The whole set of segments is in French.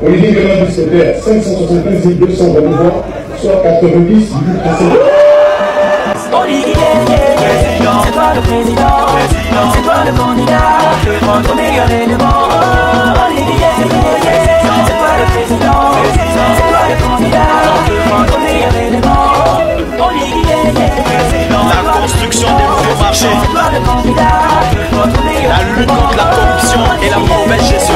Olivier Guérin du CPR, 575 220 voix, soit 90 du précédent. Olivier, c'est toi le président, c'est toi le candidat, au meilleur élément. Olivier, c'est toi le président, c'est toi le candidat, au meilleur élément. Olivier, la construction des nouveaux marchés, la lutte contre la corruption et la mauvaise gestion.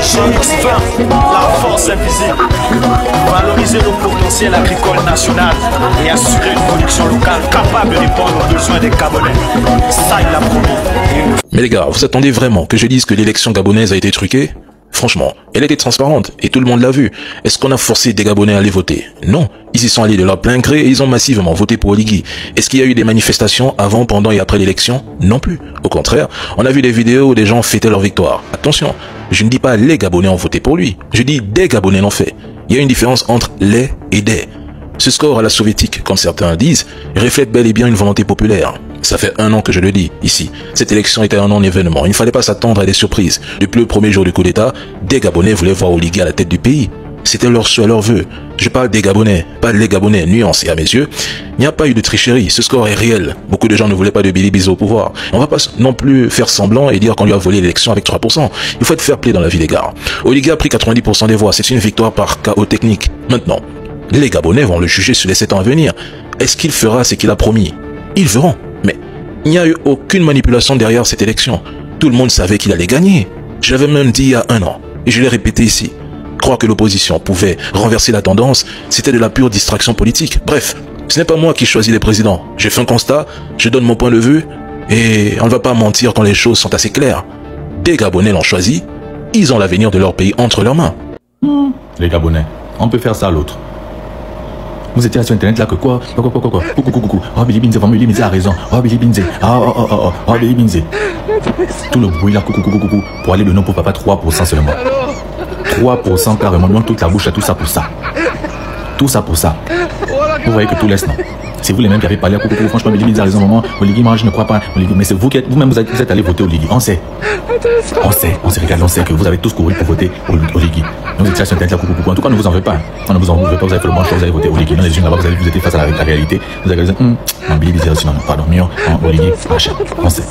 GX20, la force invisible. Valoriser le potentiel agricole national et assurer une production locale capable de répondre aux besoins des Gabonais. Ça, il l'a promis. Mais les gars, vous attendez vraiment que je dise que l'élection gabonaise a été truquée? Franchement, elle était transparente et tout le monde l'a vu. Est-ce qu'on a forcé des Gabonais à aller voter? Non. Ils y sont allés de leur plein gré et ils ont massivement voté pour Oligui. Est-ce qu'il y a eu des manifestations avant, pendant et après l'élection? Non plus. Au contraire, on a vu des vidéos où des gens fêtaient leur victoire. Attention, je ne dis pas les Gabonais ont voté pour lui. Je dis des Gabonais l'ont fait. Il y a une différence entre les et des. Ce score à la soviétique, comme certains disent, reflète bel et bien une volonté populaire. Ça fait 1 an que je le dis, ici. Cette élection était un non-événement. Il ne fallait pas s'attendre à des surprises. Depuis le premier jour du coup d'État, des Gabonais voulaient voir Oligui à la tête du pays. C'était leur souhait, leur vœu. Je parle des Gabonais, pas les Gabonais, nuance. Et à mes yeux, il n'y a pas eu de tricherie. Ce score est réel. Beaucoup de gens ne voulaient pas de Billy Bizo au pouvoir. On va pas non plus faire semblant et dire qu'on lui a volé l'élection avec 3%. Il faut être fair play dans la vie des gars. Oligui a pris 90% des voix. C'est une victoire par chaos technique. Maintenant, les Gabonais vont le juger sur les 7 ans à venir. Est-ce qu'il fera ce qu'il a promis? Ils verront. Mais il n'y a eu aucune manipulation derrière cette élection. Tout le monde savait qu'il allait gagner. Je l'avais même dit il y a 1 an. Et je l'ai répété ici. Croire que l'opposition pouvait renverser la tendance, c'était de la pure distraction politique. Bref, ce n'est pas moi qui choisis les présidents. J'ai fait un constat, je donne mon point de vue, et on ne va pas mentir quand les choses sont assez claires. Des Gabonais l'ont choisi, ils ont l'avenir de leur pays entre leurs mains. Les Gabonais, on peut faire ça à l'autre. Vous étiez sur internet là que quoi? Coucou. Oh Billy Binze, vraiment Billy Binze a raison. Oh Billy Binze. Oh Billy Binze. Tout le bruit là, coucou. Pour aller donner pour papa 3% seulement. 3% carrément, donc toute la bouche à tout ça pour ça. Tout ça pour ça. Vous voyez que tout laisse, non? C'est vous les mêmes qui avez parlé à coucou. Franchement, Billy Binze a raison, maman. Oligui, moi je ne crois pas. Oligui, mais c'est vous qui êtes, vous-même vous êtes allé voter Oligui. On sait. Regarde, on sait que vous avez tous couru pour voter Oligui. Vous étiez sur internet là, coucou. En tout cas, ne vous en faites pas. On ne vous en veut pas, vous avez fait le manche, vous avez voté Oligui. Dans les unes là-bas, vous étiez face à la réalité. Vous avez dit, non, Billy Binze aussi, non, pardon, mieux, Oligui, machin. On sait.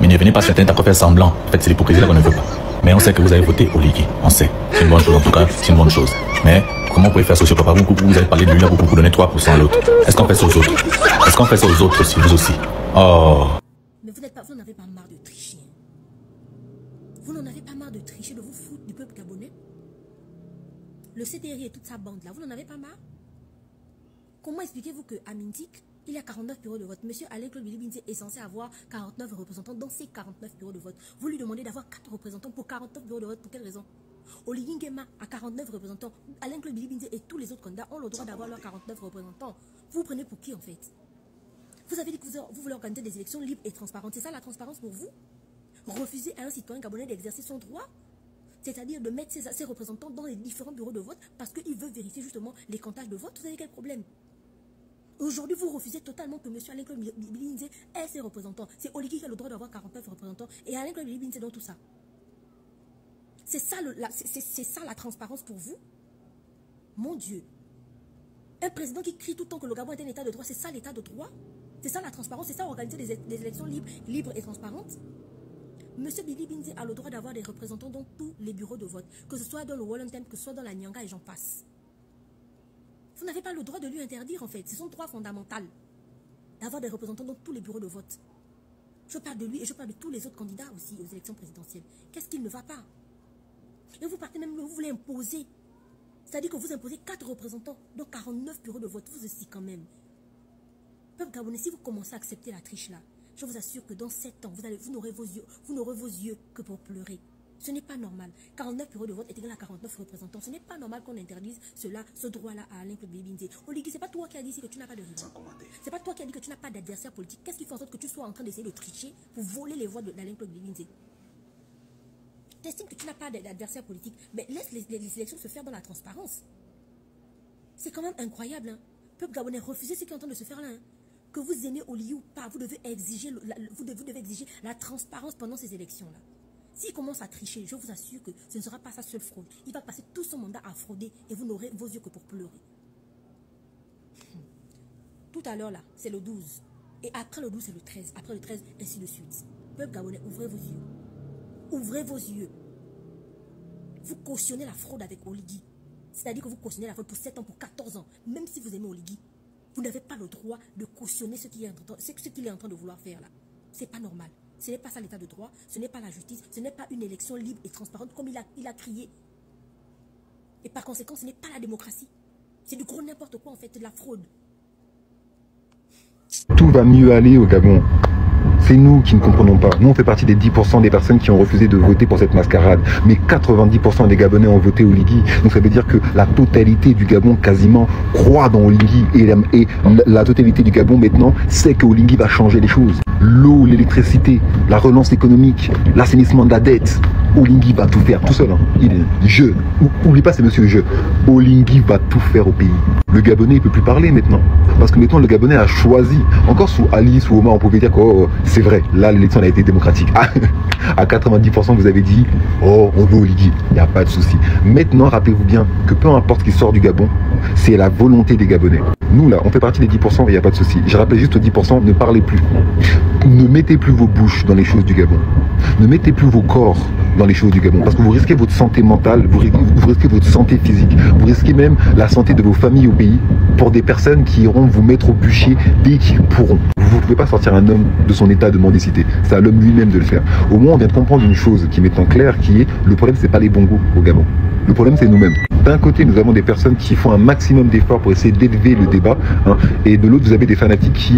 Mais ne venez pas sur internet à faire semblant. En fait, c'est l'hypocrisie là qu'on ne veut pas. Mais on sait que vous avez voté Oligui. On sait. C'est une bonne chose, en tout cas, c'est une bonne chose. Mais comment vous pouvez faire social papa? Vous avez parlé de lui là, vous donnez 3% à l'autre. Est-ce qu'on fait ça aux autres? Est-ce qu'on fait ça aux autres aussi? Vous aussi? Oh. Mais vous n'avez pas marre de tricher. Vous n'en avez pas marre de tricher, de vous foutre du peuple gabonais? Le CDR et toute sa bande là, vous n'en avez pas marre? Comment expliquez-vous qu'à Mintik, il y a 49 bureaux de vote? Monsieur Alain-Claude Billy Binze est censé avoir 49 représentants dans ces 49 bureaux de vote. Vous lui demandez d'avoir 4 représentants pour 49 bureaux de vote. Pour quelle raison? Oligui Nguema a 49 représentants. Alain-Claude Billy Binze et tous les autres candidats ont le droit d'avoir leurs 49 représentants. Vous prenez pour qui en fait? Vous avez dit que vous voulez organiser des élections libres et transparentes. C'est ça la transparence pour vous? Refuser à un citoyen gabonais d'exercer son droit? C'est-à-dire de mettre ses représentants dans les différents bureaux de vote parce qu'il veut vérifier justement les comptages de vote. Vous avez quel problème? Aujourd'hui, vous refusez totalement que M. Alain-Claude Billy Binze ait ses représentants. C'est Oligui qui a le droit d'avoir 49 représentants et Alain-Claude Billy Binze dans tout ça. C'est ça, ça la transparence pour vous? Mon Dieu. Un président qui crie tout le temps que le Gabon est un état de droit, c'est ça l'état de droit? C'est ça la transparence? C'est ça organiser des élections libres et transparentes? Monsieur Billy Binze a le droit d'avoir des représentants dans tous les bureaux de vote, que ce soit dans le Wallon-Temple, que ce soit dans la Nyanga et j'en passe. Vous n'avez pas le droit de lui interdire en fait. C'est son droit fondamental d'avoir des représentants dans tous les bureaux de vote. Je parle de lui et je parle de tous les autres candidats aussi aux élections présidentielles. Qu'est-ce qu'il ne va pas? Et vous partez même, vous voulez imposer. C'est-à-dire que vous imposez 4 représentants dans 49 bureaux de vote. Vous aussi quand même. Peuple gabonais, si vous commencez à accepter la triche là, je vous assure que dans 7 ans, vous n'aurez vos yeux que pour pleurer. Ce n'est pas normal. 49 bureaux de vote est égal à 49 représentants. Ce n'est pas normal qu'on interdise ce droit-là à Alain-Claude Billy Binze. Oligui, c'est pas toi qui as dit ici que tu n'as pas de rival. C'est pas toi qui as dit que tu n'as pas d'adversaire politique. Qu'est-ce qui fait en sorte que tu sois en train d'essayer de tricher pour voler les voix d'Alain-Claude Billy Binze? Tu estimes que tu n'as pas d'adversaire politique, mais laisse les élections se faire dans la transparence. C'est quand même incroyable. Hein? Peuple gabonais, refusez ce qui est en train de se faire là. Hein? Que vous aimez Oligui ou pas, vous devez exiger la transparence pendant ces élections-là. S'il commence à tricher, je vous assure que ce ne sera pas sa seule fraude. Il va passer tout son mandat à frauder et vous n'aurez vos yeux que pour pleurer. Tout à l'heure là, c'est le 12. Et après le 12, c'est le 13. Après le 13, ainsi de suite. Peuple gabonais, ouvrez vos yeux. Ouvrez vos yeux. Vous cautionnez la fraude avec Oligui. C'est-à-dire que vous cautionnez la fraude pour 7 ans, pour 14 ans. Même si vous aimez Oligui, vous n'avez pas le droit de cautionner ce qu'il est en train de vouloir faire là. C'est pas normal. Ce n'est pas ça l'état de droit, ce n'est pas la justice, ce n'est pas une élection libre et transparente comme il a crié. Et par conséquent, ce n'est pas la démocratie. C'est du gros n'importe quoi en fait, de la fraude. Tout va mieux aller au Gabon. C'est nous qui ne comprenons pas. Nous, on fait partie des 10% des personnes qui ont refusé de voter pour cette mascarade. Mais 90% des Gabonais ont voté Oligui. Donc ça veut dire que la totalité du Gabon, quasiment, croit dans Oligui. Et la totalité du Gabon, maintenant, sait que Oligui va changer les choses. L'eau, l'électricité, la relance économique, l'assainissement de la dette. Oligui va tout faire tout seul. Hein. Oublie pas, c'est monsieur Je. Oligui va tout faire au pays. Le Gabonais, il peut plus parler maintenant. Parce que maintenant, le Gabonais a choisi. Encore sous Ali, sous Omar, on pouvait dire que c'est vrai, là, l'élection a été démocratique. À 90%, vous avez dit, oh, on veut Oligui. Il n'y a pas de souci. Maintenant, rappelez-vous bien que peu importe ce qui sort du Gabon, c'est la volonté des Gabonais. Nous, là, on fait partie des 10%, il n'y a pas de souci. Je rappelle juste aux 10%, ne parlez plus. Ne mettez plus vos bouches dans les choses du Gabon. Ne mettez plus vos corps dans les choses du Gabon. Parce que vous risquez votre santé mentale, vous risquez votre santé physique. Vous risquez même la santé de vos familles au pays pour des personnes qui iront vous mettre au bûcher dès qu'ils pourront. Vous ne pouvez pas sortir un homme de son état de mendicité. C'est à l'homme lui-même de le faire. Au moins, on vient de comprendre une chose qui m'est en clair, qui est le problème, c'est pas les bongos au Gabon. Le problème, c'est nous-mêmes. D'un côté, nous avons des personnes qui font un maximum d'efforts pour essayer d'élever le débat, hein, et de l'autre, vous avez des fanatiques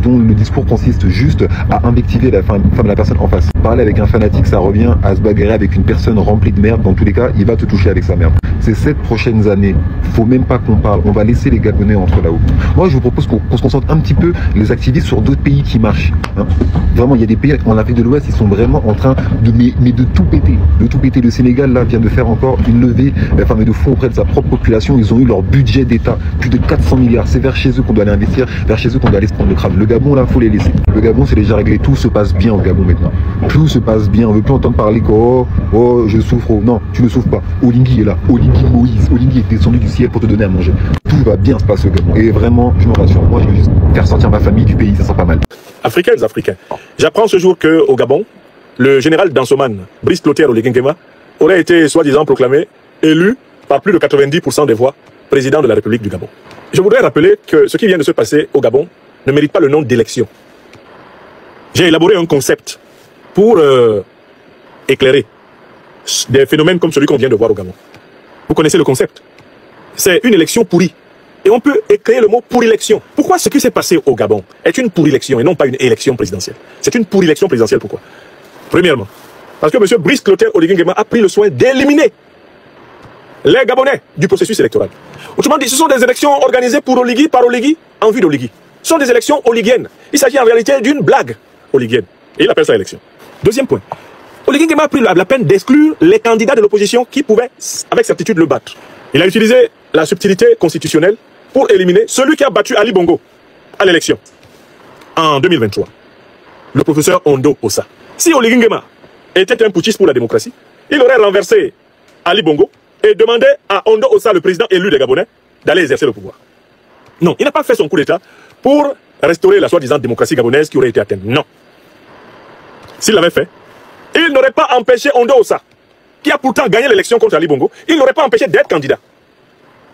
dont le discours consiste juste à invectiver la personne en face. Parler avec un fanatique, ça revient à se bagarrer avec une personne remplie de merde. Dans tous les cas, il va te toucher avec sa merde. Ces 7 prochaines années, faut même pas qu'on parle. On va laisser les Gabonais entre là-haut. Moi, je vous propose qu'on se concentre un petit peu, les activistes, sur d'autres pays qui marchent. Hein. Vraiment, il y a des pays en Afrique de l'Ouest, ils sont vraiment en train de tout péter. De tout péter. Le Sénégal, là, vient de faire encore une levée de fonds auprès de sa propre population. Ils ont eu leur budget d'État, plus de 400 milliards. C'est vers chez eux qu'on doit aller investir, vers chez eux qu'on doit aller se prendre le crâne. Le Gabon, là, faut les laisser. Le Gabon, c'est déjà réglé. Tout se passe bien au Gabon maintenant. Tout se passe bien. On veut plus entendre parler que oh, je souffre. Non, tu ne souffres pas. Oligui est là. Oligui Moïse. Oligui est descendu du ciel pour te donner à manger. Tout va bien se passer au Gabon. Et vraiment, je me rassure. Moi, je veux juste faire sortir ma famille du pays. Ça sera pas mal. Africains, Africains. J'apprends ce jour qu'au Gabon, le général Dansoman, Brice Clotaire Oligui Nguema, aurait été soi-disant proclamé élu par plus de 90% des voix président de la République du Gabon. Je voudrais rappeler que ce qui vient de se passer au Gabon ne mérite pas le nom d'élection. J'ai élaboré un concept pour éclairer des phénomènes comme celui qu'on vient de voir au Gabon. Vous connaissez le concept? C'est une élection pourrie. Et on peut écrire le mot pourrilection. Pourquoi ce qui s'est passé au Gabon est une pourrilection et non pas une élection présidentielle? C'est une pourrilection présidentielle, pourquoi? Premièrement, parce que M. Brice Clotaire Oligui Nguema a pris le soin d'éliminer les Gabonais du processus électoral. Autrement dit, ce sont des élections organisées pour Oligui, par Oligui, en vue d'Oligui. Ce sont des élections olighiennes. Il s'agit en réalité d'une blague olighienne. Et il appelle ça élection. Deuxième point. Oligui Nguema a pris la peine d'exclure les candidats de l'opposition qui pouvaient, avec certitude, le battre. Il a utilisé la subtilité constitutionnelle pour éliminer celui qui a battu Ali Bongo à l'élection en 2023. Le professeur Ondo Ossa. Si Oligui Nguema était un putschiste pour la démocratie, il aurait renversé Ali Bongo et demandé à Ondo Ossa, le président élu des Gabonais, d'aller exercer le pouvoir. Non, il n'a pas fait son coup d'État pour restaurer la soi-disant démocratie gabonaise qui aurait été atteinte. Non. S'il l'avait fait, il n'aurait pas empêché Ondo Ossa, qui a pourtant gagné l'élection contre Ali Bongo, il n'aurait pas empêché d'être candidat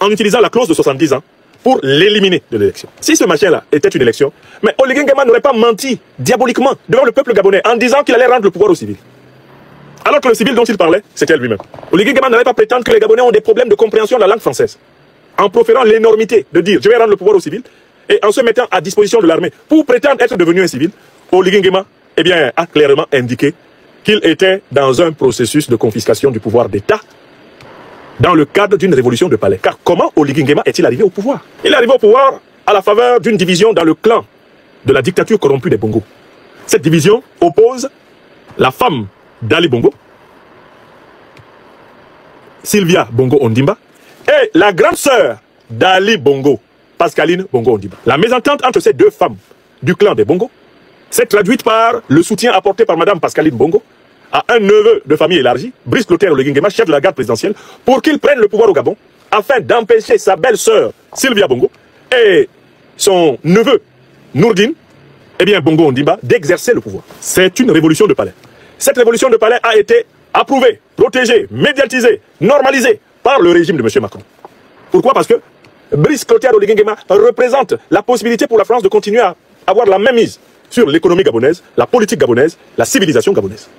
en utilisant la clause de 70 ans pour l'éliminer de l'élection. Si ce machin-là était une élection, mais Oligui Nguema n'aurait pas menti diaboliquement devant le peuple gabonais en disant qu'il allait rendre le pouvoir aux civils. Alors que le civil dont il parlait, c'était lui-même. Oligui Nguema n'allait pas prétendre que les Gabonais ont des problèmes de compréhension de la langue française. En proférant l'énormité de dire « je vais rendre le pouvoir aux civils » et en se mettant à disposition de l'armée pour prétendre être devenu un civil, Oligui Nguema a clairement indiqué qu'il était dans un processus de confiscation du pouvoir d'État dans le cadre d'une révolution de palais. Car comment Oligui Nguema est-il arrivé au pouvoir? Il est arrivé au pouvoir à la faveur d'une division dans le clan de la dictature corrompue des Bongo. Cette division oppose la femme d'Ali Bongo, Sylvia Bongo Ondimba, et la grande sœur d'Ali Bongo, Pascaline Bongo Ondimba. La mésentente entre ces deux femmes du clan des Bongo s'est traduite par le soutien apporté par Madame Pascaline Bongo à un neveu de famille élargie, Brice Clotaire Oligui Nguema, chef de la garde présidentielle, pour qu'il prenne le pouvoir au Gabon, afin d'empêcher sa belle-sœur Sylvia Bongo et son neveu Nourdine, eh bien Bongo Ondimba, d'exercer le pouvoir. C'est une révolution de palais. Cette révolution de palais a été approuvée, protégée, médiatisée, normalisée par le régime de M. Macron. Pourquoi? Parce que Brice Clotaire Oligui Nguema représente la possibilité pour la France de continuer à avoir la même mise sur l'économie gabonaise, la politique gabonaise, la civilisation gabonaise.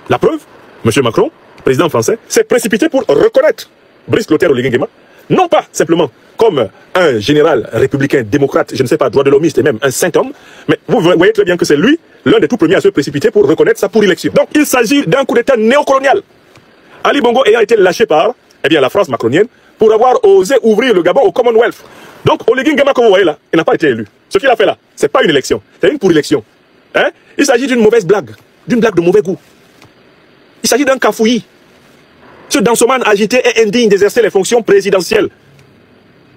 La preuve, M. Macron, président français, s'est précipité pour reconnaître Brice Clotaire Oligui Nguema, non pas simplement comme un général républicain, démocrate, je ne sais pas, droit de l'homiste et même un saint homme, mais vous voyez très bien que c'est lui, l'un des tout premiers à se précipiter pour reconnaître sa pourrilection. Donc il s'agit d'un coup d'État néocolonial. Ali Bongo ayant été lâché par la France macronienne pour avoir osé ouvrir le Gabon au Commonwealth. Donc Oligui Nguema, comme vous voyez là, il n'a pas été élu. Ce qu'il a fait là, ce n'est pas une élection, c'est une pourrilection. Hein? Il s'agit d'une mauvaise blague, d'une blague de mauvais goût. Il s'agit d'un cafouillis. Ce dansoman agité est indigne d'exercer les fonctions présidentielles.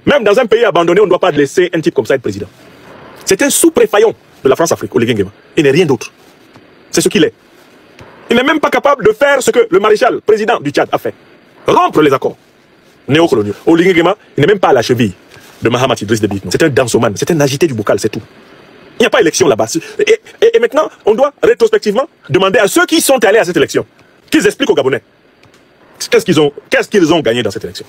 Même dans un pays abandonné, on ne doit pas laisser un type comme ça être président. C'est un sous-préfaillon de la France-Afrique, Oligui Nguema. Il n'est rien d'autre. C'est ce qu'il est. Il n'est même pas capable de faire ce que le maréchal président du Tchad a fait. Rompre les accords néocoloniaux. Oligui Nguema, il n'est même pas à la cheville de Mahamat Idriss Déby. C'est un dansoman, c'est un agité du bocal, c'est tout. Il n'y a pas d'élection là-bas. Et maintenant, on doit rétrospectivement demander à ceux qui sont allés à cette élection qu'ils expliquent aux Gabonais qu'est-ce qu'ils ont gagné dans cette élection.